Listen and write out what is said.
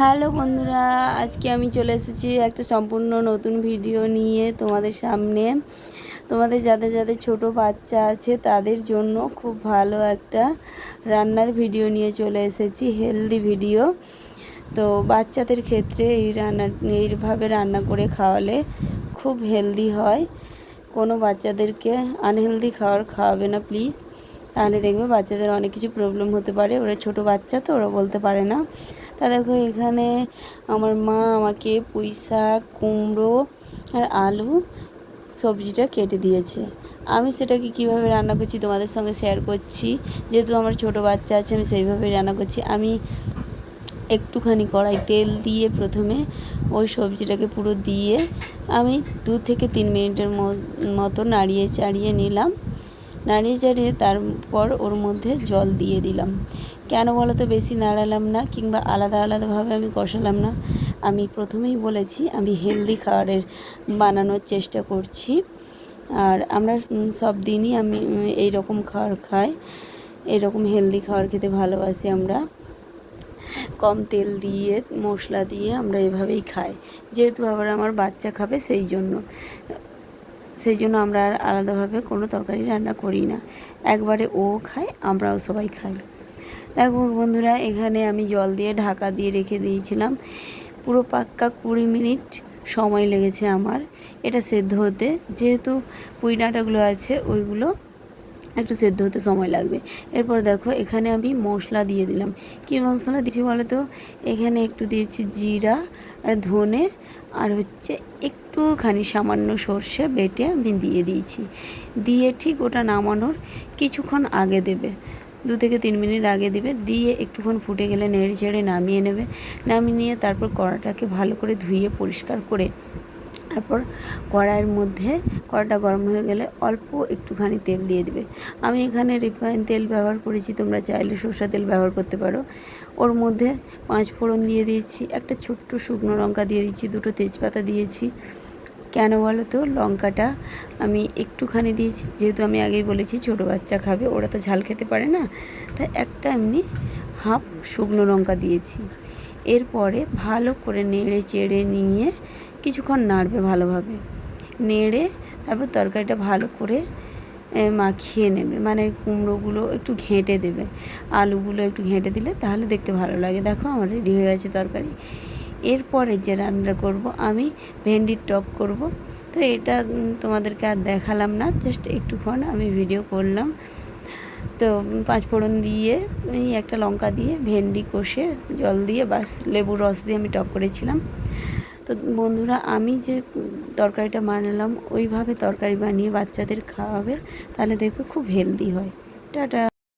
Hello বন্ধুরা, আজকে আমি চলে এসেছি একটা সম্পূর্ণ নতুন ভিডিও নিয়ে তোমাদের সামনে। তোমাদের যাদের যাদের ছোট বাচ্চা আছে তাদের জন্য খুব ভালো একটা রান্নার ভিডিও নিয়ে চলে এসেছি, হেলদি ভিডিও। তো বাচ্চাদের ক্ষেত্রে এইভাবে রান্না করে খাওয়ালে খুব হেলদি হয়। কোনো বাচ্চাদেরকে আনহেলদি খাওয়াবে না প্লিজ, তাহলে দেখবে বাচ্চাদের অনেক কিছু প্রবলেম হতে পারে। ওরা ছোট বাচ্চা তো ওরা বলতে পারে না। তা দেখো এখানে আমার মা আমাকে পুঁই শাক, কুমড়ো আর আলু সবজিটা কেটে দিয়েছে। আমি সেটাকে কিভাবে রান্না করছি তোমাদের সঙ্গে শেয়ার করছি। যেহেতু আমার ছোট বাচ্চা আছে আমি সেইভাবেই রান্না করছি। আমি একটুখানি কড়াই তেল দিয়ে প্রথমে ওই সবজিটাকে পুরো দিয়ে আমি 2 থেকে 3 মিনিটের মতো নাড়িয়ে চাড়িয়ে নিলাম। নাড়িয়ে চাড়িয়ে তারপর ওর মধ্যে জল দিয়ে দিলাম। কেন বলো তো বেশি নাড়ালাম না কিংবা আলাদা আলাদাভাবে আমি কষালাম না। আমি প্রথমেই বলেছি আমি হেলদি খাবারের বানানোর চেষ্টা করছি। আর আমরা সব দিনই আমি এই রকম খাবার খাই, এরকম হেলদি খাবার খেতে ভালোবাসি আমরা। কম তেল দিয়ে মশলা দিয়ে আমরা এভাবেই খাই, যেহেতু আবার আমার বাচ্চা খাবে সেই জন্য আমরা আর আলাদাভাবে কোনো তরকারি রান্না করি না। একবারে ও খায়, আমরাও সবাই খাই। দেখো বন্ধুরা, এখানে আমি জল দিয়ে ঢাকা দিয়ে রেখে দিয়েছিলাম। পুরো পাক্কা 20 মিনিট সময় লেগেছে আমার এটা সেদ্ধ হতে। যেহেতু পুঁই ডাঁটাগুলো আছে ওইগুলো একটু সেদ্ধ হতে সময় লাগবে। এরপর দেখো এখানে আমি মশলা দিয়ে দিলাম। কী মশলা দিয়েছি বলো তো? এখানে একটু দিয়েছি জিরা আর ধনে, আর হচ্ছে একটুখানি সামান্য সর্ষে বেটে আমি দিয়ে দিয়েছি। দিয়ে ঠিক ওটা নামানোর কিছুক্ষণ আগে দেবে, 2 থেকে 3 মিনিট আগে দেবে। দিয়ে একটুক্ষণ ফুটে গেলে নেড়ে চেড়ে নামিয়ে নেবে। নামিয়ে নিয়ে তারপর কড়াটাকে ভালো করে ধুয়ে পরিষ্কার করে তারপর কড়াটা গরম হয়ে গেলে অল্প একটুখানি তেল দিয়ে দিবে। আমি এখানে রিফাইন তেল ব্যবহার করেছি, তোমরা চাইলে সরষের তেল ব্যবহার করতে পারো। ওর মধ্যে 5 ফোড়ন দিয়ে দিয়েছি, একটা ছোট্ট শুকনো লঙ্কা দিয়ে দিয়েছি, 2টো তেজপাতা দিয়েছি। কেন বলো তো? লঙ্কাটা আমি একটুখানি দিয়েছি, যেহেতু আমি আগেই বলেছি ছোটো বাচ্চা খাবে, ওরা তো ঝাল খেতে পারে না, তাই একটা এমনি হাফ শুকনো লঙ্কা দিয়েছি। এরপরে ভালো করে নেড়ে চেড়ে নিয়ে কিছুক্ষণ নাড়বে, ভালোভাবে নেড়ে তারপর তরকারিটা ভালো করে মাখিয়ে নেবে। মানে কুমড়োগুলো একটু ঘেঁটে দেবে, আলুগুলো একটু ঘেঁটে দিলে তাহলে দেখতে ভালো লাগে। দেখো আমার রেডি হয়ে গেছে তরকারি। এরপরে যে রান্নাটা করব আমি ভেন্ডির টক করব। তো এটা তোমাদেরকে আর দেখালাম না, জাস্ট একটুক্ষণ আমি ভিডিও করলাম। তো 5 ফোড়ন দিয়ে এই একটা লঙ্কা দিয়ে ভেন্ডি কষে জল দিয়ে বাস লেবুর রস দিয়ে আমি টক করেছিলাম। তো বন্ধুরা, আমি যে তরকারিটা বানালাম ওইভাবে তরকারি বানিয়ে বাচ্চাদের খাওয়াবে, তাহলে দেখবে খুব হেলদি হয়। টাটা।